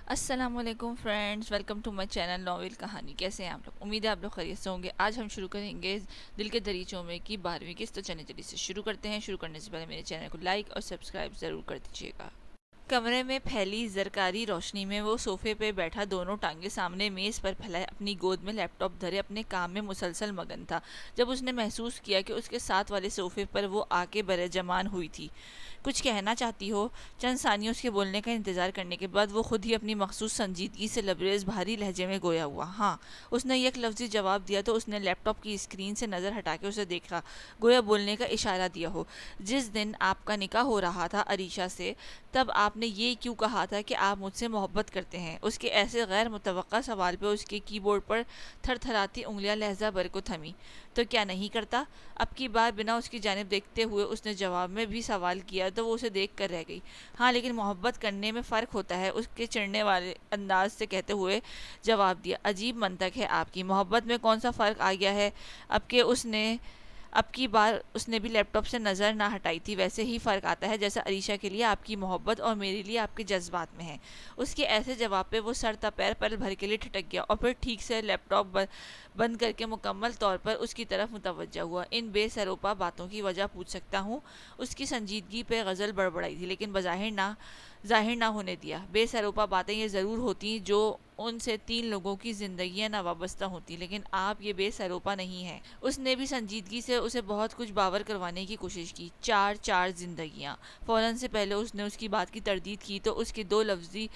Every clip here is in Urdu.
السلام علیکم friends, welcome to my channel novel کہانی۔ کیسے ہیں آپ لوگ؟ امید ہے آپ لوگ خیریت سے ہوں گے۔ آج ہم شروع کریں گے دل کے دریچوں میں کی 12ویں قسط۔ تو چلیں جلدی سے شروع کرتے ہیں۔ شروع کرنے سے پہلے میرے چینل کو لائک اور سبسکرائب ضرور کر دیجیے گا۔ کمرے میں پھیلی زرکاری روشنی میں وہ صوفے پہ بیٹھا، دونوں ٹانگیں سامنے میز پر پھیلائے، اپنی گود میں لیپ ٹاپ دھرے اپنے کام میں مسلسل مگن تھا۔ جب اس نے محسوس کیا کہ اس کے ساتھ والے صوفے پر وہ آ کے برجمان ہوئی تھی۔ کچھ کہنا چاہتی ہو؟ چند ثانیے اس کے بولنے کا انتظار کرنے کے بعد وہ خود ہی اپنی مخصوص سنجیدگی سے لبریز بھاری لہجے میں گویا ہوا۔ ہاں، اس نے یک لفظی جواب دیا تو اس نے لیپ ٹاپ کی اسکرین سے نظر ہٹا کے اسے دیکھا، گویا بولنے کا اشارہ دیا ہو۔ جس دن آپ کا نکاح ہو رہا تھا عریشہ سے، تب آپ نے یہ کیوں کہا تھا کہ آپ مجھ سے محبت کرتے ہیں؟ اس کے ایسے غیر متوقع سوال پہ اس کے کی بورڈ پر تھر تھراتی انگلیاں لہجہ بھر کو تھمی۔ تو کیا نہیں کرتا؟ اب کی بار بنا اس کی جانب دیکھتے ہوئے اس نے جواب میں بھی سوال کیا تو وہ اسے دیکھ کر رہ گئی۔ ہاں، لیکن محبت کرنے میں فرق ہوتا ہے، اس کے چڑھنے والے انداز سے کہتے ہوئے جواب دیا۔ عجیب منطق ہے آپ کی، محبت میں کون سا فرق آ گیا ہے اب کی بار اس نے بھی لیپ ٹاپ سے نظر نہ ہٹائی تھی۔ ویسے ہی فرق آتا ہے جیسا عریشہ کے لیے آپ کی محبت اور میرے لیے آپ کے جذبات میں ہے۔ اس کے ایسے جواب پہ وہ سر تا پیر پل بھر کے لیے ٹھٹک گیا اور پھر ٹھیک سے لیپ ٹاپ بند کر کے مکمل طور پر اس کی طرف متوجہ ہوا۔ ان بے سروپا باتوں کی وجہ پوچھ سکتا ہوں؟ اس کی سنجیدگی پہ غزل بڑبڑائی تھی، لیکن ظاہر نہ ہونے دیا۔ بے سروپا باتیں یہ ضرور ہوتی جو ان سے 3 لوگوں کی زندگیاں نہ وابستہ ہوتی، لیکن آپ یہ بے سروپا نہیں ہیں۔ اس نے بھی سنجیدگی سے اسے بہت کچھ باور کروانے کی کوشش کی۔ چار زندگیاں۔ فوراً سے پہلے اس نے اس کی بات کی تردید کی تو اس کے 2 لفظی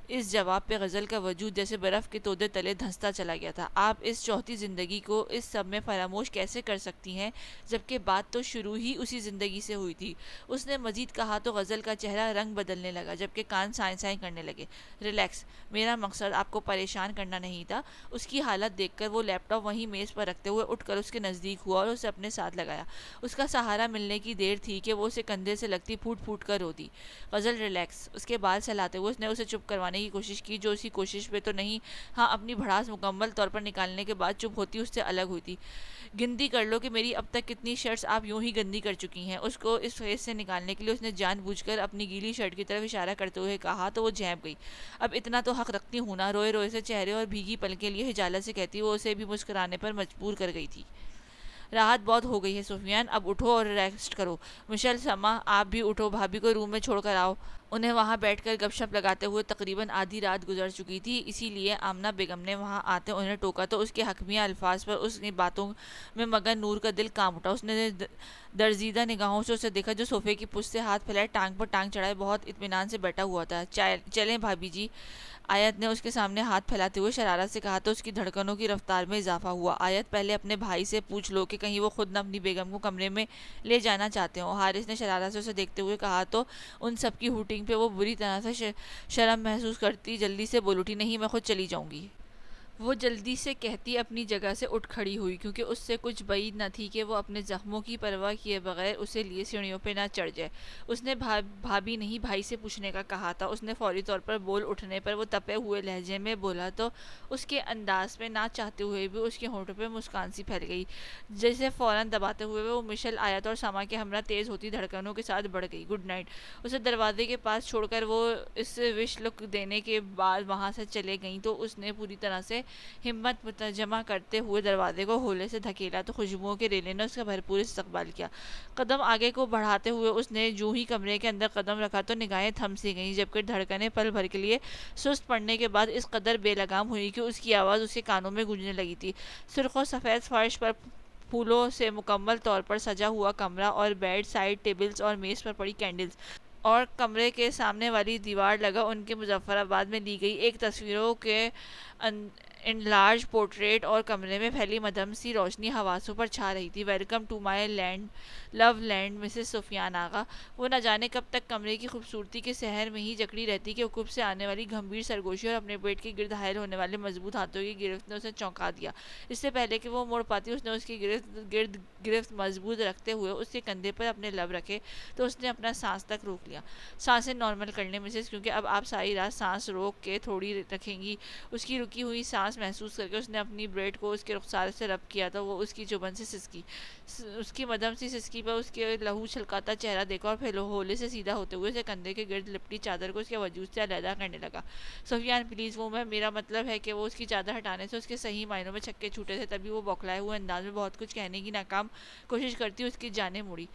اس جواب پہ غزل کا وجود جیسے برف کے تودے تلے دھنستا چلا گیا تھا۔ آپ اس چوتھی زندگی کو اس سب میں فراموش کیسے کر سکتی ہیں، جبکہ بات تو شروع ہی اسی زندگی سے ہوئی تھی؟ اس نے مزید کہا تو غزل کا چہرہ رنگ بدلنے لگا، جبکہ کان سائیں سائیں کرنے لگے۔ ریلیکس، میرا مقصد آپ کو پریشان کرنا نہیں تھا۔ اس کی حالت دیکھ کر وہ لیپ ٹاپ وہیں میز پر رکھتے ہوئے اٹھ کر اس کے نزدیک ہوا اور اسے اپنے ساتھ لگایا۔ اس کا سہارا ملنے کی دیر تھی کہ وہ اسے کندھے سے لگتی پھوٹ پھوٹ کر روتی۔ غزل ریلیکس، اس کے بال سہلاتے ہوئے اس نے اسے چپ کروانے کی کوشش کی، جو اسی کوشش پہ تو نہیں، ہاں اپنی بھڑاس مکمل طور پر نکالنے کے بعد چپ ہوتی اس سے الگ ہوئی تھی۔ گنتی کر لو کہ میری اب تک کتنی شرٹس آپ یوں ہی گندی کر چکی ہیں۔ اس کو اس فیس سے نکالنے کے لیے اس نے جان بوجھ کر اپنی گیلی شرٹ کی طرف اشارہ کرتے ہوئے کہا تو وہ جھینپ گئی۔ اب اتنا تو حق رکھتی ہوں نا، روئے روئے سے چہرے اور بھیگی پلکیں لیے حجالت سے کہتی، وہ اسے بھی مسکرانے پر مجبور کر گئی تھی۔ راحت بہت ہو گئی ہے سفیان، اب اٹھو اور ریسٹ کرو۔ مشل سما، آپ بھی اٹھو، بھابھی کو روم میں چھوڑ کر آؤ۔ انہیں وہاں بیٹھ کر گپ شپ لگاتے ہوئے تقریباً آدھی رات گزر چکی تھی، اسی لیے آمنہ بیگم نے وہاں آتے انہیں ٹوکا تو اس کے حکمیہ الفاظ پر اس کی باتوں میں مگن نور کا دل کانپ اٹھا۔ اس نے درزیدہ نگاہوں سے اسے دیکھا جو صوفے کی پشت سے ہاتھ پھیلائے ٹانگ پر ٹانگ چڑھائے بہت اطمینان سے بیٹھا ہوا تھا۔ چلیں بھابھی جی، آیت نے اس کے سامنے ہاتھ پھیلاتے ہوئے شرارت سے کہا تو اس کی دھڑکنوں کی رفتار میں اضافہ ہوا۔ آیت، پہلے اپنے بھائی سے پوچھ لو کہ کہیں وہ خود نہ اپنی بیگم کو کمرے میں لے جانا چاہتے ہوں۔ حارث نے شرارت سے اسے دیکھتے ہوئے کہا تو ان سب کی ہوٹنگ پہ وہ بری طرح سے شرم محسوس کرتی جلدی سے بول اٹھی، نہیں میں خود چلی جاؤں گی۔ وہ جلدی سے کہتی اپنی جگہ سے اٹھ کھڑی ہوئی، کیونکہ اس سے کچھ بعید نہ تھی کہ وہ اپنے زخموں کی پرواہ کیے بغیر اسے لیے سیڑھیوں پہ نہ چڑھ جائے۔ اس نے بھابھی نہیں بھائی سے پوچھنے کا کہا تھا۔ اس نے فوری طور پر بول اٹھنے پر وہ تپے ہوئے لہجے میں بولا تو اس کے انداز میں نہ چاہتے ہوئے بھی اس کے ہونٹوں پہ مسکان سی پھیل گئی، جسے فوراً دباتے ہوئے وہ مشل، آیت اور سما کے ہمراہ تیز ہوتی دھڑکنوں کے ساتھ بڑھ گئی۔ گڈ نائٹ، اسے دروازے کے پاس چھوڑ کر وہ اس وش لک دینے کے بعد وہاں سے چلے گئیں تو اس نے پوری طرح سے ہمت جمع کرتے ہوئے دروازے کو ہولے سے دھکیلا تو خوشبوؤں کے ریلے نے اس کا بھرپور استقبال کیا۔ قدم آگے کو بڑھاتے ہوئے اس نے جوں ہی کمرے کے اندر قدم رکھا تو نگاہیں تھم سی گئیں، جبکہ دھڑکنیں پل بھر کے لیے سست پڑنے کے بعد اس قدر بے لگام ہوئی کہ اس کی آواز اس کے کانوں میں گونجنے لگی تھی۔ سرخ و سفید فرش پر پھولوں سے مکمل طور پر سجا ہوا کمرہ اور بیڈ سائڈ ٹیبلز اور میز پر پڑی کینڈلز اور کمرے کے سامنے والی دیوار لگا ان کے مظفر آباد میں لی گئی ایک تصویروں کے انلارج پورٹریٹ اور کمرے میں پھیلی مدھم سی روشنی حواسوں پر چھا رہی تھی۔ Welcome to my land, love land Mrs Sufiyan Agha. وہ نہ جانے کب تک کمرے کی خوبصورتی کے سحر میں ہی جکڑی رہتی کہ عقب سے آنے والی گھمبیر سرگوشی اور اپنے پیٹ کے گرد حائل ہونے والے مضبوط ہاتھوں کی گرفت نے اسے چونکا دیا۔ اس سے پہلے کہ وہ مڑ پاتی اس نے اس کے گرد گرفت مضبوط رکھتے ہوئے اس کے کندھے پر اپنے لب رکھے تو اس نے اپنا سانس تک روک لیا۔ سانسیں نارمل کرنے میں سے کیونکہ اب آپ ساری رات سانس روک کے تھوڑی رکھیں گی۔ اس کی رکی ہوئی سانس محسوس کر کے اس نے اپنی بریڈ کو اس کے رخسار سے رب کیا تو وہ اس کی چبھن سے سسکی، اس کی مدھم سی سسکی پر اس کے لہو چھلکاتا چہرہ دیکھا اور پھر ہولے سے سیدھا ہوتے ہوئے اسے کندھے کے گرد لپٹی چادر کو اس کے وجود سے علیحدہ کرنے لگا۔ سفیان پلیز وہ میں، میرا مطلب ہے کہ وہ اس کی چادر ہٹانے سے اس کے صحیح معنوں میں چھکے چھوٹے تھے، تبھی وہ بوکھلائے ہوئے انداز میں بہت کچھ کہنے کی ناکام کوشش کرتی اس کی جانب مڑی۔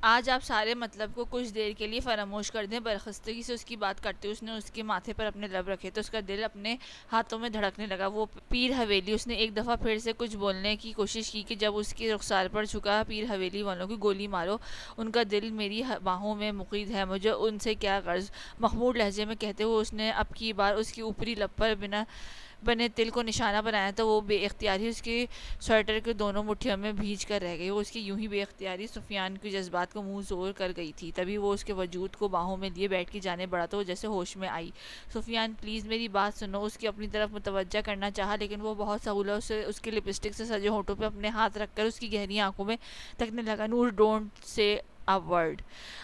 آج آپ سارے مطلب کو کچھ دیر کے لیے فراموش کر دیں۔ برخستگی سے اس کی بات کرتے اس نے اس کے ماتھے پر اپنے لب رکھے تو اس کا دل اپنے ہاتھوں میں دھڑکنے لگا۔ وہ پیر حویلی، اس نے ایک دفعہ پھر سے کچھ بولنے کی کوشش کی کہ جب اس کی رخسار پر جھکا، پیر حویلی والوں کی گولی مارو، ان کا دل میری باہوں میں مقید ہے، مجھے ان سے کیا غرض، مخمور لہجے میں کہتے ہوئے اس نے اب کی بار اس کی اوپری لب پر بنے تل کو نشانہ بنایا تو وہ بے اختیاری اس کے سویٹر کے دونوں مٹھیوں میں بھیج کر رہ گئی۔ وہ اس کی یوں ہی بے اختیاری سفیان کے جذبات کو منہ زور کر گئی تھی، تبھی وہ اس کے وجود کو باہوں میں لیے بیٹھ کی جانے بڑھا تو وہ جیسے ہوش میں آئی۔ سفیان پلیز میری بات سنو، اس کی اپنی طرف متوجہ کرنا چاہا لیکن وہ بہت سہولت سے اس کے لپسٹک سے سجے ہونٹوں پہ اپنے ہاتھ رکھ کر اس کی گہری آنکھوں میں تکنے لگا۔ نور ڈونٹ سے a word۔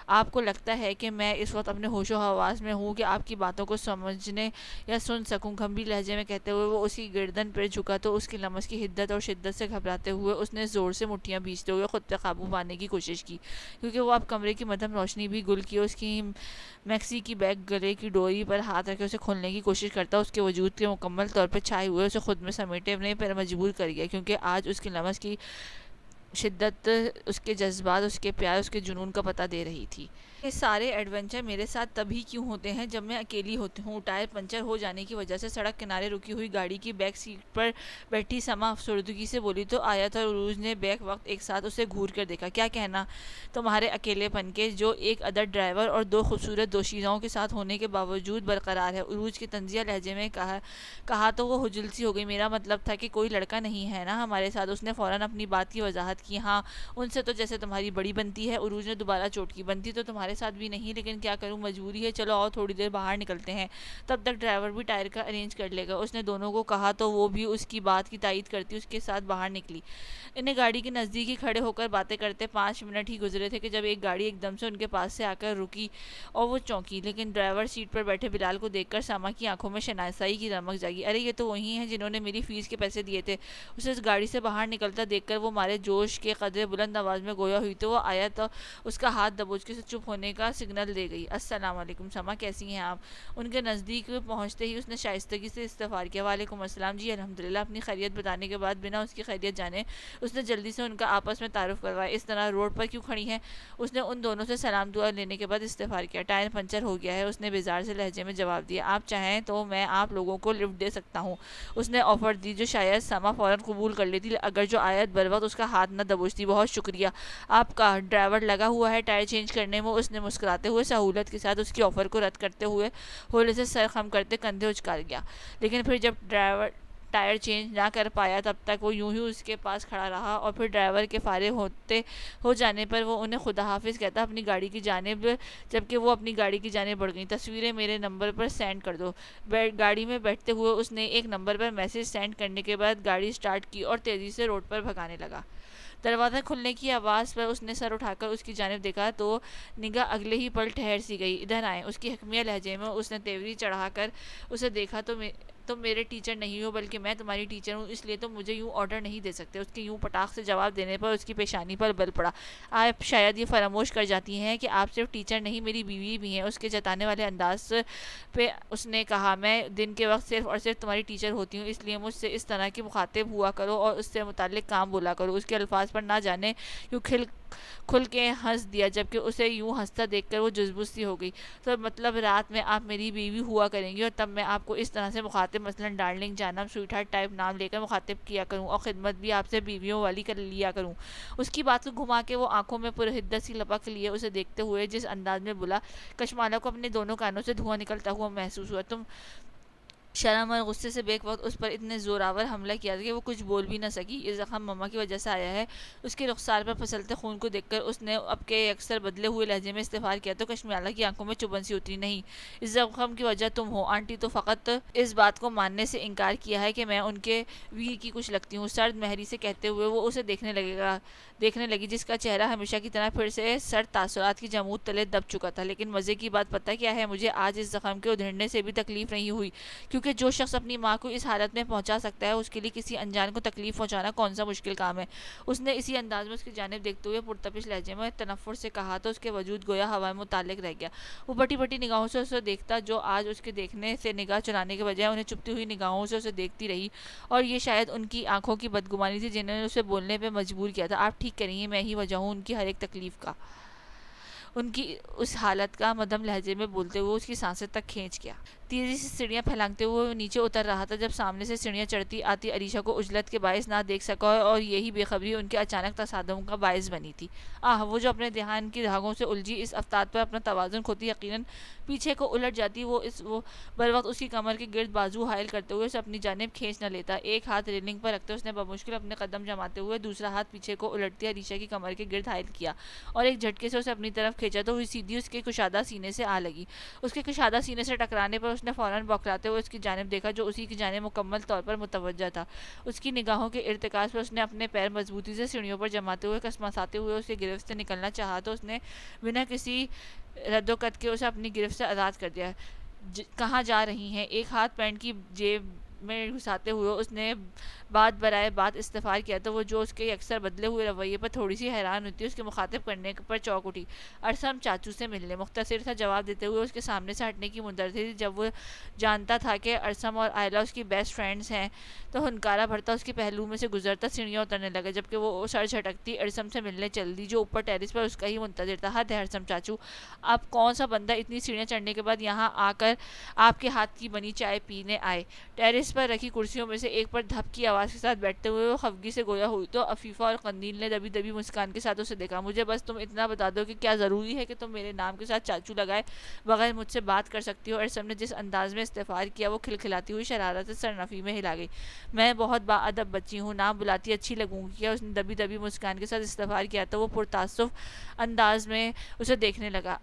آپ کو لگتا ہے کہ میں اس وقت اپنے ہوش و حواس میں ہوں کہ آپ کی باتوں کو سمجھنے یا سن سکوں؟ گھمبیر لہجے میں کہتے ہوئے وہ اس کی گردن پر جھکا تو اس کی لمس کی حدت اور شدت سے گھبراتے ہوئے اس نے زور سے مٹھیاں بھیجتے ہوئے خود پہ قابو پانے کی کوشش کی، کیونکہ وہ اب کمرے کی مدھم روشنی بھی گل کی، اس کی میکسی کی بیگ گلے کی ڈوری پر ہاتھ رکھے اسے کھولنے کی کوشش کرتا، اس کے وجود کے مکمل طور پر چھائے ہوئے اسے خود میں سمیٹنے پر مجبور کر گیا، کیونکہ آج اس کی لمس کی شدت اس کے جذبات، اس کے پیار، اس کے جنون کا پتہ دے رہی تھی۔ یہ سارے ایڈونچر میرے ساتھ تبھی کیوں ہوتے ہیں جب میں اکیلی ہوتی ہوں؟ ٹائر پنچر ہو جانے کی وجہ سے سڑک کنارے رکی ہوئی گاڑی کی بیک سیٹ پر بیٹھی سما افسردگی سے بولی تو آیت اور عروج نے بیک وقت ایک ساتھ اسے گھور کر دیکھا۔ کیا کہنا تمہارے اکیلے پن کے، جو ایک عدد ڈرائیور اور دو خوبصورت دوشیزاؤں کے ساتھ ہونے کے باوجود برقرار ہے؟ عروج کے طنزیہ لہجے میں کہا تو وہ خجل سی ہو گئی۔ میرا مطلب تھا کہ کوئی لڑکا نہیں ہے نا ہمارے ساتھ؟ اس نے فوراً اپنی بات کی وضاحت کی۔ ہاں، ان سے تو جیسے تمہاری بڑی بنتی ہے۔ عروج نے دوبارہ چوٹ کی۔ بنتی تو تمہارے ساتھ بھی نہیں، لیکن کیا کروں، مجبوری ہے، چلو آؤ تھوڑی دیر باہر نکلتے ہیں، تب تک ڈرائیور بھی ٹائر کا ارینج کر لے گا۔ اس نے دونوں کو کہا تو وہ بھی اس کی بات کی تائید کرتی اس کے ساتھ باہر نکلی۔ انہیں گاڑی کے نزدیک ہی کھڑے ہو کر باتیں کرتے 5 منٹ ہی گزرے تھے کہ جب ایک گاڑی ایک دم سے ان کے پاس سے آ کر رکی اور وہ چونکی، لیکن ڈرائیور سیٹ پر بیٹھے بلال کو دیکھ کر سما کی آنکھوں میں شناسائی کی رمق جاگی۔ ارے یہ تو وہی ہیں جنہوں نے میری فیس کے پیسے دیے تھے۔ اسے اس گاڑی سے باہر نکلتا دیکھ کر وہ مارے جوش کے قدرے بلند آواز میں گویا ہوئی تو وہ آیا تو اس کا ہاتھ دبوچ کے چپ ہونے کا سگنل دے گئی۔ السلام علیکم سما، کیسی ہیں آپ؟ ان کے نزدیک پہنچتے ہی اس نے شائستگی سے استغفار کیا۔ وعلیکم السلام، جی الحمدللہ۔ اپنی خیریت بتانے کے بعد بنا اس کی خیریت جانے اس نے جلدی سے ان کا آپس میں تعارف کروایا۔ اس طرح روڈ پر کیوں کھڑی ہیں؟ اس نے ان دونوں سے سلام دعا لینے کے بعد استغفار کیا۔ ٹائر پنچر ہو گیا ہے، اس نے بیزار سے لہجے میں جواب دیا۔ آپ چاہیں تو میں آپ لوگوں کو لفٹ دے سکتا ہوں، اس نے آفر دی، جو شاید سما فوراً قبول کر لیتی اگر جو آیت بر وقت اس کا ہاتھ نہ دبوچتی۔ بہت شکریہ آپ کا، ڈرائیور لگا ہوا ہے ٹائر چینج کرنے میں، اس نے مسکراتے ہوئے سہولت کے ساتھ اس کی آفر کو رد کرتے ہوئے ہولے سے سر خم کرتے کندھے اچکا گیا۔ لیکن پھر جب ڈرائیور ٹائر چینج نہ کر پایا تب تک وہ یوں ہی اس کے پاس کھڑا رہا اور پھر ڈرائیور کے فارغ ہو جانے پر وہ انہیں خدا حافظ کہتا اپنی گاڑی کی جانب، جبکہ وہ اپنی گاڑی کی جانب بڑھ گئیں۔ تصویریں میرے نمبر پر سینڈ کر دو۔ گاڑی میں بیٹھتے ہوئے اس نے ایک نمبر پر میسج سینڈ کرنے کے بعد گاڑی سٹارٹ کی اور تیزی سے روڈ پر بھگانے لگا۔ دروازہ کھلنے کی آواز پر اس نے سر اٹھا کر اس کی جانب دیکھا تو نگاہ اگلے ہی پل ٹھہر سی گئی۔ ادھر آئیں، اس کی حکمیہ لہجے میں اس نے تیوری چڑھا کر اسے دیکھا تو تم میرے ٹیچر نہیں ہو بلکہ میں تمہاری ٹیچر ہوں، اس لیے تم مجھے یوں آرڈر نہیں دے سکتے۔ اس کے یوں پٹاخ سے جواب دینے پر اس کی پیشانی پر بل پڑا۔ آپ شاید یہ فراموش کر جاتی ہیں کہ آپ صرف ٹیچر نہیں، میری بیوی بھی ہیں۔ اس کے جتانے والے انداز پہ اس نے کہا، میں دن کے وقت صرف اور صرف تمہاری ٹیچر ہوتی ہوں، اس لیے مجھ سے اس طرح کی مخاطب ہوا کرو اور اس سے متعلق کام بولا کرو۔ اس کے الفاظ پر نہ جانے یوں کھل کے ہنس دیا، جبکہ اسے یوں ہنستا دیکھ کر وہ جذبت سی ہو گئی۔ تو مطلب رات میں آپ میری بیوی ہوا کریں گی اور تب میں آپ کو اس طرح سے مخاطب، مثلا ڈارلنگ، جانم، سویٹ ہارٹ ٹائپ نام لے کر مخاطب کیا کروں اور خدمت بھی آپ سے بیویوں والی کر لیا کروں۔ اس کی بات کو گھما کے وہ آنکھوں میں پرحدت سی لپک لیے اسے دیکھتے ہوئے جس انداز میں بولا، کشمالہ کو اپنے دونوں کانوں سے دھواں نکلتا ہوا محسوس ہوا۔ شرم اور غصے سے بیک وقت اس پر اتنے زوراور حملہ کیا تھا کہ وہ کچھ بول بھی نہ سکی۔ یہ زخم مما کی وجہ سے آیا ہے۔ اس کے رخسار پر پھسلتے خون کو دیکھ کر اس نے اب کے اکثر بدلے ہوئے لہجے میں استغفار کیا تو کشمیالہ کی آنکھوں میں چبھن سی اتری۔ نہیں، اس زخم کی وجہ تم ہو آنٹی، تو فقط اس بات کو ماننے سے انکار کیا ہے کہ میں ان کے ویر کی کچھ لگتی ہوں، سرد مہری سے کہتے ہوئے وہ اسے دیکھنے لگی جس کا چہرہ ہمیشہ کی طرح پھر سے سرد تاثرات کی جمود تلے دب چکا تھا۔ لیکن مزے کی بات پتہ کیا ہے، مجھے آج اس زخم کے ادھڑنے سے بھی تکلیف نہیں ہوئی، کیونکہ جو شخص اپنی ماں کو اس حالت میں پہنچا سکتا ہے اس کے لیے کسی انجان کو تکلیف پہنچانا کون سا مشکل کام ہے۔ اس نے اسی انداز میں اس کی جانب دیکھتے ہوئے پرتپش لہجے میں تنفر سے کہا تو اس کے وجود گویا ہوا میں متعلق رہ گیا۔ وہ بٹی بٹی نگاہوں سے اسے دیکھتا، جو آج اس کے دیکھنے سے نگاہ چرانے کے بجائے انہیں چپتی ہوئی نگاہوں سے اسے دیکھتی رہی، اور یہ شاید ان کی آنکھوں کی بدگمانی تھی جنہوں نے اسے بولنے پہ مجبور کیا تھا۔ آپ ٹھیک کریے، میں ہی وجہ ہوں ان کی ہر ایک تکلیف کا۔ ان کی اس حالت کا مدھم لہجے میں بولتے ہوئے اس کی سانسیں تک کھینچ گیا۔ تیزی سے سیڑھیاں پھیلانگتے ہوئے وہ نیچے اتر رہا تھا جب سامنے سے سیڑھیاں چڑھتی آتی عریشہ کو عجلت کے باعث نہ دیکھ سکا، اور یہی بے خبری ان کے اچانک تصادم کا باعث بنی تھی۔ وہ جو اپنے دھیان کی دھاگوں سے الجھی اس افتاد پر اپنا توازن کھوتی یقیناً پیچھے کو الٹ جاتی، وہ بروقت اس کی کمر کے گرد بازو حائل کرتے ہوئے اسے اپنی جانب کھینچ نہ لیتا۔ ایک ہاتھ ریلنگ پر رکھتے اس نے بمشکل اپنے قدم جماتے ہوئے دوسرا ہاتھ پیچھے کو الٹتی عریشہ کی کمر کے گرد حائل کیا، اور ایک جھٹکے سے اسے اپنی طرف کھینچا تو وہ سیدھی اس کے کشادہ سینے سے آ لگی۔ اس کے کشادہ سینے سے ٹکرانے پر اس نے فوراً بوکھلاتے ہوئے اس کی جانب دیکھا جو اسی کی جانب مکمل طور پر متوجہ تھا۔ اس کی نگاہوں کے ارتکاز پر اس نے اپنے پیر مضبوطی سے سیڑھیوں پر جماتے ہوئے کسمساتے ہوئے اس کی گرفت سے نکلنا چاہا تو اس نے بنا کسی رد و قت کے اسے اپنی گرفت سے آزاد کر دیا۔ کہاں جا رہی ہیں؟ ایک ہاتھ پینٹ کی جیب میں گھساتے ہوئے اس نے بات برائے بات استفسار کیا تو وہ جو اس کے اکثر بدلے ہوئے رویے پر تھوڑی سی حیران ہوتی اس کے مخاطب کرنے پر چونک اٹھی۔ ارسم چاچو سے ملنے، مختصر سا جواب دیتے ہوئے اس کے سامنے سے ہٹنے کی منتظر تھی۔ جب وہ جانتا تھا کہ ارسم اور آئلہ اس کی بیسٹ فرینڈز ہیں تو ہنکارا بھرتا اس کے پہلو میں سے گزرتا سیڑھیاں اترنے لگا، جبکہ وہ سر جھٹکتی ارسم سے ملنے چل دی جو اوپر ٹیرس پر اس کا ہی منتظر تھا۔ حد ہے ارسم چاچو، اب کون سا بندہ اتنی سیڑھیاں چڑھنے کے بعد یہاں آ کر آپ کے ہاتھ کی بنی چائے پینے آئے؟ ٹیرس پر رکھی کرسیوں میں سے ایک پر دھپ کی آواز کے ساتھ بیٹھتے ہوئے وہ خفگی سے گویا ہوئی تو عفیفہ اور قندیل نے دبی دبی مسکان کے ساتھ اسے دیکھا۔ مجھے بس تم اتنا بتا دو کہ کیا ضروری ہے کہ تم میرے نام کے ساتھ چاچو لگائے بغیر مجھ سے بات کر سکتی ہو؟ ارسم نے جس انداز میں استغفار کیا وہ کھلکھلاتی ہوئی شرارت سے سرنفی میں ہلا گئی۔ میں بہت با ادب بچی ہوں، نام بلاتی اچھی لگوں گی کیا؟ اس نے دبی دبی مسکان کے ساتھ استغفار کیا تو وہ پرتعصب انداز میں اسے دیکھنے لگا۔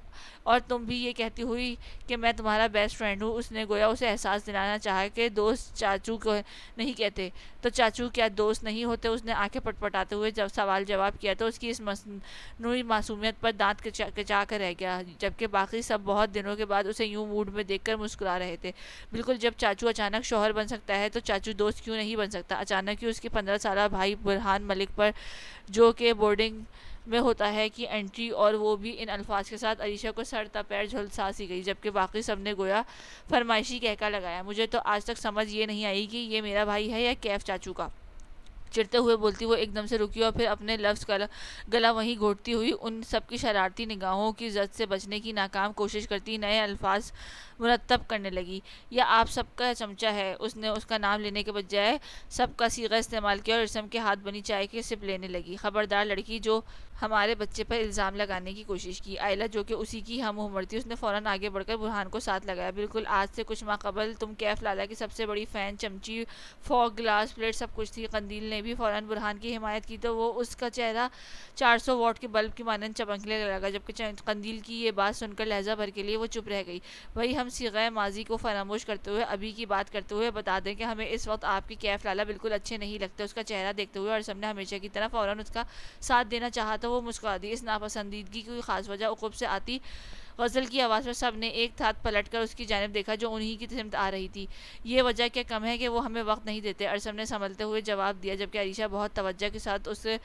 اور تم بھی یہ کہتی ہوئی کہ میں تمہارا بیسٹ فرینڈ ہوں؟ اس نے گویا اسے احساس دلانا چاہا کہ دوست چاچو کو نہیں کہتے تو چاچو کیا دوست نہیں ہوتے؟ اس نے آنکھیں پٹپٹاتے ہوئے جب سوال جواب کیا تو اس کی اس مصنوعی معصومیت پر دانت کچا کر رہ گیا، جبکہ باقی سب بہت دنوں کے بعد اسے یوں موڈ میں دیکھ کر مسکرا رہے تھے۔ بالکل، جب چاچو اچانک شوہر بن سکتا ہے تو چاچو دوست کیوں نہیں بن سکتا؟ اچانک ہی اس کے 15 سالہ بھائی برہان ملک پر، جو کہ بورڈنگ میں ہوتا ہے، کی انٹری، اور وہ بھی ان الفاظ کے ساتھ عریشہ کو سر تا پیر جھلسا سی گئی، جبکہ باقی سب نے گویا فرمائشی کہکا لگایا۔ مجھے تو آج تک سمجھ یہ نہیں آئی کہ یہ میرا بھائی ہے یا کیف چاچو کا؟ چڑھتے ہوئے بولتی وہ ایک دم سے رکی اور پھر اپنے لفظ کا گلا وہیں گھوٹتی ہوئی ان سب کی شرارتی نگاہوں کی زد سے بچنے کی ناکام کوشش کرتی نئے الفاظ مرتب کرنے لگی۔ یا آپ سب کا چمچہ ہے؟ اس نے اس کا نام لینے کے بجائے سب کا صیغہ استعمال کیا اور ارسم کے ہاتھ بنی چائے کے سپ لینے لگی۔ خبردار لڑکی جو ہمارے بچے پر الزام لگانے کی کوشش کی۔ آئلہ جو کہ اسی کی ہم عمر تھی اس نے فوراً آگے بڑھ کر برہان کو ساتھ لگایا۔ بالکل، آج سے کچھ ماہ قبل تم کیف لالا کی سب سے بڑی فین، چمچی، فوک، گلاس، پلیٹ سب کچھ تھی۔ قندیل نے بھی فوراً برہان کی حمایت کی تو وہ اس کا چہرہ 400 واٹ کے بلب کی مانند چمکنے لگا، جبکہ قندیل کی یہ بات سن کر لہجہ بھر کے لیے وہ چپ رہ گئی۔ وہی ہم صیغہ ماضی کو فراموش کرتے ہوئے ابھی کی بات کرتے ہوئے بتا دیں کہ ہمیں اس وقت آپ کی کیف لالا بالکل اچھے نہیں لگتے۔ اس کا چہرہ دیکھتے ہوئے ارسم نے ہمیشہ کی طرح فوراً اس کا ساتھ دینا چاہا تو وہ مسکرا دی۔ اس ناپسندیدگی کی کوئی خاص وجہ عقب سے آتی غزل کی آواز پر سب نے ایک ہاتھ پلٹ کر اس کی جانب دیکھا جو انہی کی سمت آ رہی تھی۔ یہ وجہ کیا کم ہے کہ وہ ہمیں وقت نہیں دیتے؟ ارسم نے سنبھلتے ہوئے جواب دیا، جبکہ عریشہ بہت توجہ کے ساتھ اسے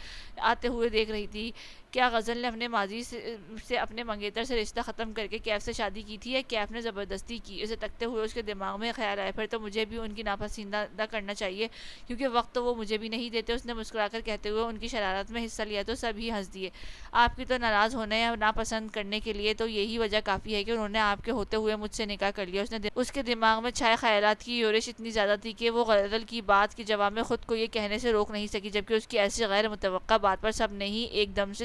آتے ہوئے دیکھ رہی تھی۔ کیا غزل نے اپنے ماضی سے اپنے منگیتر سے رشتہ ختم کر کے کیف سے شادی کی تھی یا کیف نے زبردستی کی؟ اسے تکتے ہوئے اس کے دماغ میں خیال آیا، پھر تو مجھے بھی ان کی ناپسندیدہ کرنا چاہیے کیونکہ وقت تو وہ مجھے بھی نہیں دیتے۔ اس نے مسکرا کر کہتے ہوئے ان کی شرارت میں حصہ لیا تو سب ہی ہنس دیے۔ آپ کی تو ناراض ہونے یا ناپسند کرنے کے لیے تو یہی وجہ کافی ہے کہ انہوں نے آپ کے ہوتے ہوئے مجھ سے نکاح کر لیا۔ اس کے دماغ میں چھائے خیالات کی یورش اتنی زیادہ تھی کہ وہ غزل کی بات کے جواب میں خود کو یہ کہنے سے روک نہیں سکی، جبکہ اس کی ایسی غیر متوقع بات پر سب نے ہی ایک دم سے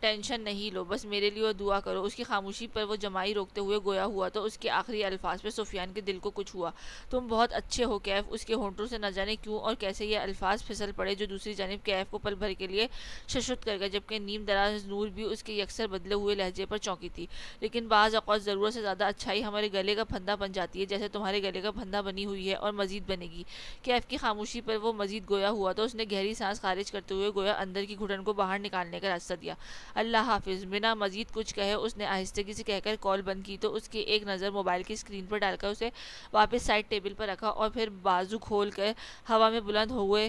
ٹینشن نہیں لو، بس میرے لیے دعا کرو۔ اس کی خاموشی پر وہ جمائی روکتے ہوئے گویا ہوا تو اس کے آخری الفاظ پہ سفیان کے دل کو کچھ ہوا۔ تم بہت اچھے ہو کیف۔ اس کے ہونٹوں سے نہ جانے کیوں اور کیسے یہ الفاظ پھسل پڑے جو دوسری جانب کیف کو پل بھر کے لیے ششت کر گئے، جبکہ نیم دراز نور بھی اس کے یکسر بدلے ہوئے لہجے پر چونکی تھی۔ لیکن بعض اوقات ضرورت سے زیادہ اچھائی ہمارے گلے کا پھندا بن جاتی ہے، جیسے تمہارے گلے کا پھندا بنی ہوئی ہے اور مزید بنے گی۔ کیف کی خاموشی پر وہ مزید گویا ہوا تو اس نے گہری سانس خارج کرتے ہوئے گویا اندر کی گھٹن کو باہر نکالنے کا راستہ دیا۔ اللہ حافظ۔ بنا مزید کچھ کہے اس نے آہستگی سے کہہ کر کال بند کی تو اس کی ایک نظر موبائل کی اسکرین پر ڈال کر اسے واپس سائڈ ٹیبل پر رکھا اور پھر بازو کھول کر ہوا میں بلند ہوئے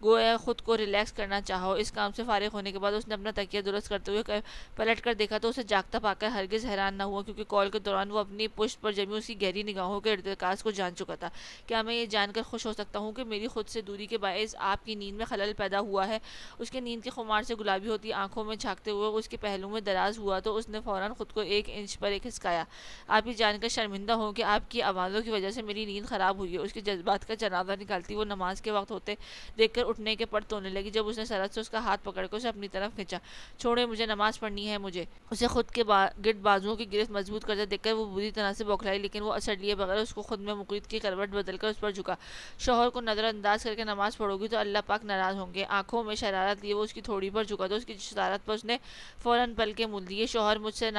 گویا خود کو ریلیکس کرنا چاہو۔ اس کام سے فارغ ہونے کے بعد اس نے اپنا تکیہ درست کرتے ہوئے پلٹ کر دیکھا تو اسے جاگتا پا کر ہرگز حیران نہ ہوا، کیونکہ کال کے دوران وہ اپنی پشت پر جمی اس کی گہری نگاہوں کے ارتکاز کو جان چکا تھا۔ کیا میں یہ جان کر خوش ہو سکتا ہوں کہ میری خود سے دوری کے باعث آپ کی نیند میں خلل پیدا ہوا ہے؟ اس کے نیند کی خمار سے گلابی ہوتی آنکھوں میں جھانکتے ہوئے اس کے پہلو میں دراز ہوا تو اس نے فوراً خود کو 1 انچ پر کھسکایا۔ آپ یہ جان کر شرمندہ ہوں کہ آپ کی آوازوں کی وجہ سے میری نیند خراب ہوئی ہے۔ اس کے جذبات کا جنازہ نکالتی وہ نماز کے وقت ہوتے دیکھ کر اٹھنے کے پرت ہونے لگی، جب اس نے سرعت سے اس کا ہاتھ پکڑ کر اسے اپنی طرف کھینچا۔ چھوڑے مجھے، نماز پڑھنی ہے مجھے۔ اسے خود کے گرد بازوؤں کی گرفت مضبوط کرتے دیکھ کر وہ بری طرح سے بوکھلائی، لیکن وہ اثر لیے بغیر اس کو خود میں مقید کی کروٹ بدل کر اس پر جھکا۔ شوہر کو نظر انداز کر کے نماز پڑھو گی تو اللہ پاک ناراض ہوں گے۔ آنکھوں میں شرارت لیے وہ اس کی تھوڑی پر جھکا تو اس کی شرارت پر اس نے فوراً پل کے مول دیے۔ شوہر مجھ سے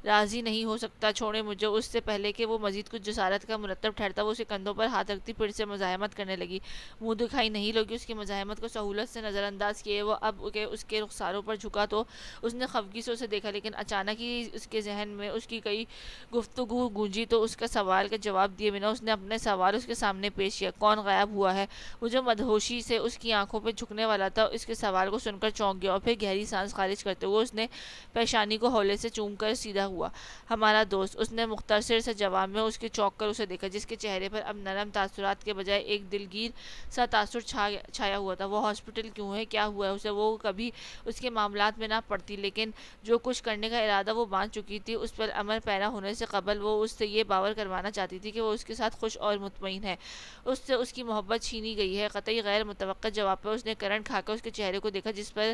راضی نہیں ہو سکتا، چھوڑے مجھے۔ اس سے پہلے کہ وہ مزید کچھ جسارت کا مرتب ٹھہرتا وہ اسے کندھوں پر ہاتھ رکھتی پھر سے مزاحمت کرنے لگی۔ منہ دکھائی نہیں لوگی اس کی مزاحمت کو سہولت سے نظر انداز کیے وہ اب اس کے رخساروں پر جھکا تو اس نے خفگی سے اسے دیکھا، لیکن اچانک ہی اس کے ذہن میں اس کی کئی گفتگو گونجی تو اس کا سوال کا جواب دیے بنا اس نے اپنے سوال اس کے سامنے پیش کیا۔ کون غائب ہوا ہے؟ وہ جو مدہوشی سے اس کی آنکھوں پہ جھکنے والا تھا اس کے سوال کو سن کر چونک گیا اور پھر گہری سانس خارج کرتے ہوئے اس نے پیشانی کو ہولے سے چوم کر سیدھا ہوا۔ ہمارا دوست، اس نے مختصر سے جواب میں اس کے چونک کر اسے دیکھا، جس کے چہرے پر اب نرم تاثرات کے بجائے ایک دلگیر سا تاثر چھایا ہوا تھا۔ وہ ہاسپٹل کیوں ہے؟ کیا ہوا ہے اسے؟ وہ کبھی اس کے معاملات میں نہ پڑتی، لیکن جو کچھ کرنے کا ارادہ وہ باندھ چکی تھی اس پر عمل پیرا ہونے سے قبل وہ اس سے یہ باور کروانا چاہتی تھی کہ وہ اس کے ساتھ خوش اور مطمئن ہے۔ اس سے اس کی محبت چھینی گئی ہے۔ قطعی غیر متوقع جواب پر اس نے کرنٹ کھا کر اس کے چہرے کو دیکھا جس پر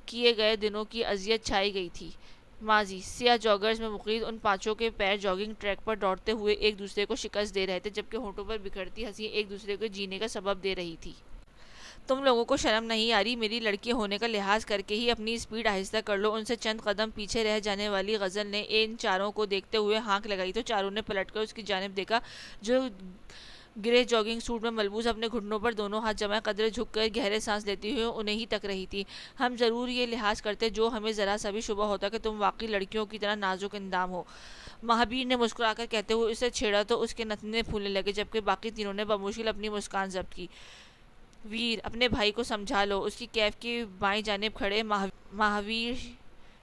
کیے گئے دنوں کی اذیت چھائی گئی تھی۔ ماضی، سیاہ جاگرز میں مقید ان پانچوں کے پیر جاگنگ ٹریک پر دوڑتے ہوئے ایک دوسرے کو شکست دے رہے تھے، جبکہ ہونٹوں پر بکھرتی ہنسی ایک دوسرے کو جینے کا سبب دے رہی تھی۔ تم لوگوں کو شرم نہیں آ رہی؟ میری لڑکی ہونے کا لحاظ کر کے ہی اپنی سپیڈ آہستہ کر لو۔ ان سے چند قدم پیچھے رہ جانے والی غزل نے ان چاروں کو دیکھتے ہوئے ہانک لگائی تو چاروں نے پلٹ کر اس کی جانب دیکھا جو گرے جاگنگ سوٹ میں ملبوس اپنے گھٹنوں پر دونوں ہاتھ جمائے قدرے جھک کر گہرے سانس لیتی ہوئے انہیں ہی تک رہی تھی۔ ہم ضرور یہ لحاظ کرتے جو ہمیں ذرا سا بھی شبہ ہوتا کہ تم واقعی لڑکیوں کی طرح نازک اندام ہو۔ مہابیر نے مسکرا کر کہتے ہوئے اسے چھیڑا تو اس کے نتنے پھولنے لگے، جبکہ باقی تینوں نے بمشکل اپنی مسکان ضبط کی۔ ویر، اپنے بھائی کو سمجھا لو۔ اس کی کیف کی بائیں جانب کھڑے مہاویر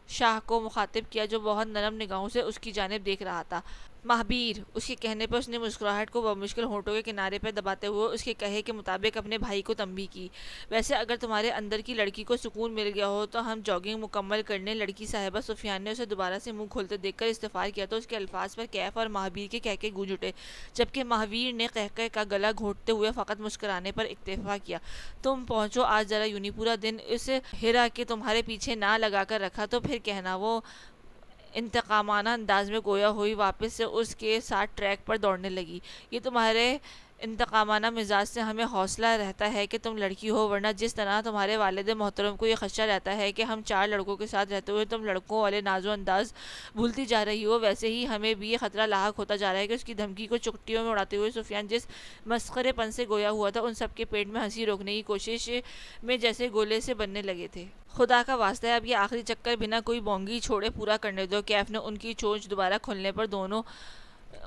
شاہ کو مخاطب کیا جو بہت نرم نگاہوں سے اس کی جانب دیکھ رہا تھا۔ مہابیر، اس کے کہنے پر اس نے مسکراہٹ کو بمشکل ہونٹوں کے کنارے پر دباتے ہوئے اس کے کہے کے مطابق اپنے بھائی کو تنبیہ کی۔ ویسے اگر تمہارے اندر کی لڑکی کو سکون مل گیا ہو تو ہم جاگنگ مکمل کرنے لڑکی صاحبہ۔ سفیان نے اسے دوبارہ سے منہ کھولتے دیکھ کر استفسار کیا تو اس کے الفاظ پر کیف اور مہابیر کے کہکے گونج اٹھے، جبکہ مہابیر نے قہقہے کا گلا گھونٹتے ہوئے فقط مسکرانے پر اکتفا کیا۔ تم پہنچو آج ذرا یونی پورا دن اس ہرا کے تمہارے پیچھے نہ لگا کر رکھا تو پھر کہنا۔ وہ انتقامانہ انداز میں گویا ہوئی واپس سے اس کے ساتھ ٹریک پر دوڑنے لگی۔ یہ تمہارے انتقامانہ مزاج سے ہمیں حوصلہ رہتا ہے کہ تم لڑکی ہو، ورنہ جس طرح تمہارے والد محترم کو یہ خدشہ رہتا ہے کہ ہم 4 لڑکوں کے ساتھ رہتے ہوئے تم لڑکوں والے ناز و انداز بھولتی جا رہی ہو، ویسے ہی ہمیں بھی یہ خطرہ لاحق ہوتا جا رہا ہے کہ اس کی دھمکی کو چٹکیوں میں اڑاتے ہوئے سفیان جس مسخرے پن سے گویا ہوا تھا ان سب کے پیٹ میں ہنسی روکنے کی کوشش میں جیسے گولے سے بننے لگے تھے۔ خدا کا واسطہ ہے اب یہ آخری چکر بنا کوئی بونگی چھوڑے پورا کرنے دو۔ کیف نے ان کی چونچ دوبارہ کھلنے پر دونوں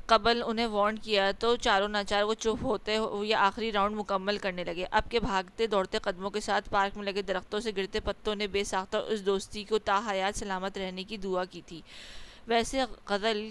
قبل انہیں وارن کیا تو چاروں ناچار وہ چپ ہوتے ہوئے آخری راؤنڈ مکمل کرنے لگے۔ اب کے بھاگتے دوڑتے قدموں کے ساتھ پارک میں لگے درختوں سے گرتے پتوں نے بے ساختہ اس دوستی کو تا حیات سلامت رہنے کی دعا کی تھی۔ ویسے غزل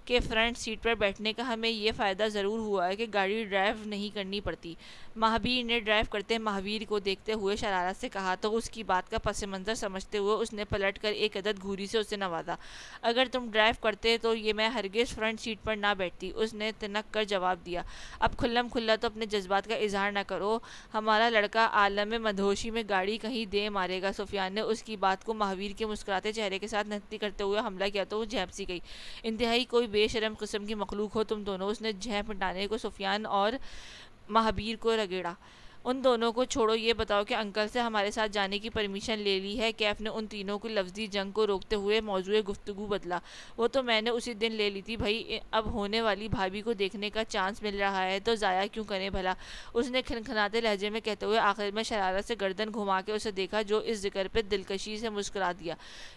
کہ فرنٹ سیٹ پر بیٹھنے کا ہمیں یہ فائدہ ضرور ہوا ہے کہ گاڑی ڈرائیو نہیں کرنی پڑتی۔ مہابیر نے ڈرائیو کرتے مہاویر کو دیکھتے ہوئے شرارت سے کہا تو اس کی بات کا پس منظر سمجھتے ہوئے اس نے پلٹ کر ایک عدد گھوری سے اسے نوازا۔ اگر تم ڈرائیو کرتے تو یہ میں ہرگز فرنٹ سیٹ پر نہ بیٹھتی، اس نے تنک کر جواب دیا۔ اب کھلم کھلا تو اپنے جذبات کا اظہار نہ کرو، ہمارا لڑکا عالم مدہوشی میں گاڑی کہیں دے مارے گا۔ سفیان نے اس کی بات کو مہاویر کے مسکراتے چہرے کے ساتھ نکتی کرتے ہوئے حملہ کیا تو وہ جھیپ سی گئی۔ انتہائی کوئی بے شرم قسم کی مخلوق ہو تم دونوں، اس نے جھیپ مٹانے کو سفیان اور مہابیر کو رگڑا۔ ان دونوں کو چھوڑو، یہ بتاؤ کہ انکل سے ہمارے ساتھ جانے کی پرمیشن لے لی ہے؟ کیف نے ان تینوں کی لفظی جنگ کو روکتے ہوئے موضوع گفتگو بدلا۔ وہ تو میں نے اسی دن لے لی تھی بھائی، اب ہونے والی بھابھی کو دیکھنے کا چانس مل رہا ہے تو ضائع کیوں کریں بھلا، اس نے کھنکھناتے لہجے میں کہتے ہوئے آخر میں شرارت سے گردن گھما کے اسے دیکھا جو اس ذکر پہ دلکشی سے مسکرا دیا۔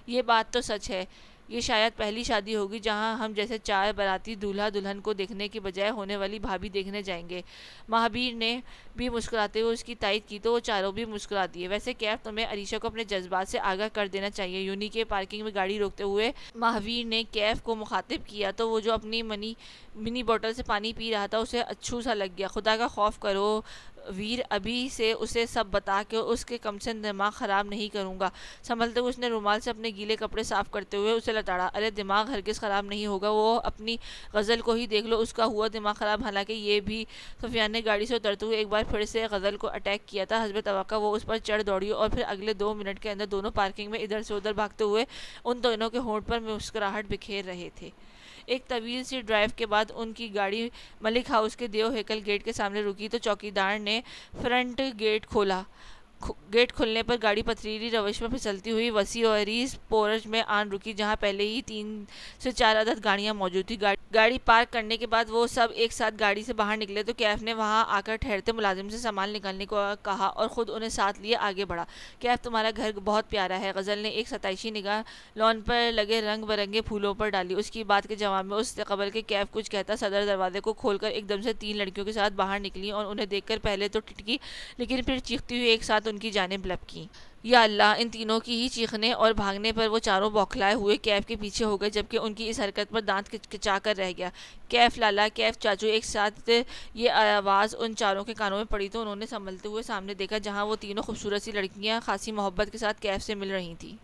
یہ بات تو سچ ہے، یہ شاید پہلی شادی ہوگی جہاں ہم جیسے چار باراتی دولہا دلہن کو دیکھنے کی بجائے ہونے والی بھابھی دیکھنے جائیں گے۔ مہابیر نے بھی مسکراتے ہوئے اس کی تائید کی تو وہ چاروں بھی مسکرا دیے۔ ویسے کیف، تمہیں عریشہ کو اپنے جذبات سے آگاہ کر دینا چاہیے۔ یونی کے پارکنگ میں گاڑی روکتے ہوئے مہاویر نے کیف کو مخاطب کیا تو وہ جو اپنی منی بوتل سے پانی پی رہا تھا اسے اچھو سا لگ گیا۔ خدا کا خوف کرو ویر، ابھی سے اسے سب بتا کے اس کے کم سے دماغ خراب نہیں کروں گا۔ سنبھلتے ہوئے اس نے رومال سے اپنے گیلے کپڑے صاف کرتے ہوئے اسے لتاڑا۔ ارے دماغ ہرگز خراب نہیں ہوگا، وہ اپنی غزل کو ہی دیکھ لو، اس کا ہوا دماغ خراب۔ حالانکہ یہ بھی سفیان نے گاڑی سے اترتے ہوئے ایک بار پھر سے غزل کو اٹیک کیا تھا۔ حسب توقع وہ اس پر چڑھ دوڑی اور پھر اگلے 2 منٹ کے اندر دونوں پارکنگ میں ادھر سے ادھر بھاگتے ہوئے ان دونوں کے ہونٹ پر مسکراہٹ بکھیر رہے تھے۔ ایک طویل سی ڈرائیو کے بعد ان کی گاڑی ملک ہاؤس کے دیو ہیکل گیٹ کے سامنے رکی تو چوکیدار نے فرنٹ گیٹ کھولا۔ گیٹ کھلنے پر گاڑی پتھریلی روش میں پھسلتی ہوئی وسیع و عریض پورچ میں آن رکی جہاں پہلے ہی 3 سے 4 عدد گاڑیاں موجود تھیں۔ گاڑی پارک کرنے کے بعد وہ سب ایک ساتھ گاڑی سے باہر نکلے تو کیف نے وہاں آ کر ٹھہرتے ملازم سے سامان نکالنے کو کہا اور خود انہیں ساتھ لیے آگے بڑھا۔ کیف، تمہارا گھر بہت پیارا ہے، غزل نے ایک ستائشی نگاہ لان پر لگے رنگ برنگے پھولوں پر ڈالی۔ اس کی بات کے جواب میں اس سے قبل کہ کیف کچھ کہتا صدر دروازے کو کھول کر ایک دم سے 3 لڑکیوں کے ساتھ باہر نکلی اور انہیں دیکھ کر پہلے تو ٹھٹکی لیکن پھر چیختی ہوئی ایک ساتھ ان کی جانب لپکی۔ یا اللہ! ان تینوں کی ہی چیخنے اور بھاگنے پر وہ چاروں بوکھلائے ہوئے کیف کے پیچھے ہو گئے، جبکہ ان کی اس حرکت پر دانت کچا کر رہ گیا۔ کیف لالا، کیف چاچو، ایک ساتھ یہ آواز ان چاروں کے کانوں میں پڑی تو انہوں نے سنبھلتے ہوئے سامنے دیکھا جہاں وہ تینوں خوبصورت سی لڑکیاں خاصی محبت کے ساتھ کیف سے مل رہی تھیں۔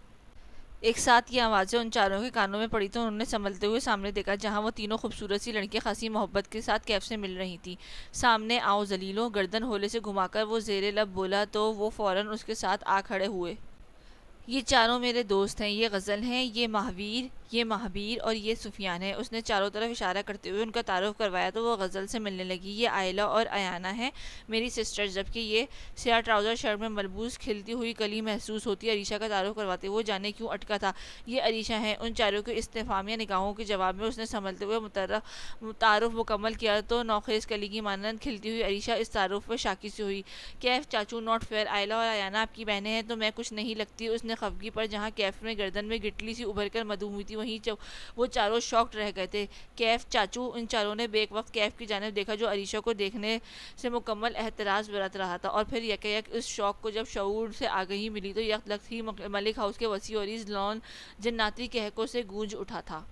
ایک ساتھ یہ آوازیں ان چاروں کے کانوں میں پڑی تو انہوں نے سنبھلتے ہوئے سامنے دیکھا جہاں وہ تینوں خوبصورت سی لڑکیاں خاصی محبت کے ساتھ کیف سے مل رہی تھیں۔ سامنے آؤ ذلیلو! گردن ہولے سے گھما کر وہ زیر لب بولا تو وہ فوراً اس کے ساتھ آ کھڑے ہوئے۔ یہ چاروں میرے دوست ہیں، یہ غزل ہیں، یہ مہاویر، یہ مہابیر اور یہ سفیان ہے۔ اس نے چاروں طرف اشارہ کرتے ہوئے ان کا تعارف کروایا تو وہ غزل سے ملنے لگی۔ یہ آئلہ اور ایانا ہیں، میری سسٹرز، جبکہ یہ سیاہ ٹراؤزر شرٹ میں ملبوس کھلتی ہوئی کلی محسوس ہوتی۔ عریشہ کا تعارف کرواتے ہوئے جانے کیوں اٹکا تھا۔ یہ عریشہ ہیں۔ ان چاروں کے استفہامیہ نگاہوں کے جواب میں اس نے سنبھلتے ہوئے تعارف مکمل کیا تو نوخیز کلی کی مانند کھلتی ہوئی عریشہ اس تعارف پر شاکی سی ہوئی۔ کیف چاچو، ناٹ فیئر! آئلہ اور ایانا آپ کی بہنیں ہیں تو میں کچھ نہیں لگتی؟ اس نے خفگی پر جہاں کیف میں گردن میں گٹلی سی ابھر کر مدھو ہوئی تھی وہیں وہ چاروں شاکڈ رہ گئے تھے۔ کیف چاچو! ان چاروں نے بیک وقت کیف کی جانب دیکھا جو عریشہ کو دیکھنے سے مکمل احتراز برت رہا تھا اور پھر یکایک اس شوق کو جب شعور سے آگہی ملی تو یک لخت ہی ملک ہاؤس کے وسیع و عریض لان جناتی کہکوں سے گونج اٹھا تھا۔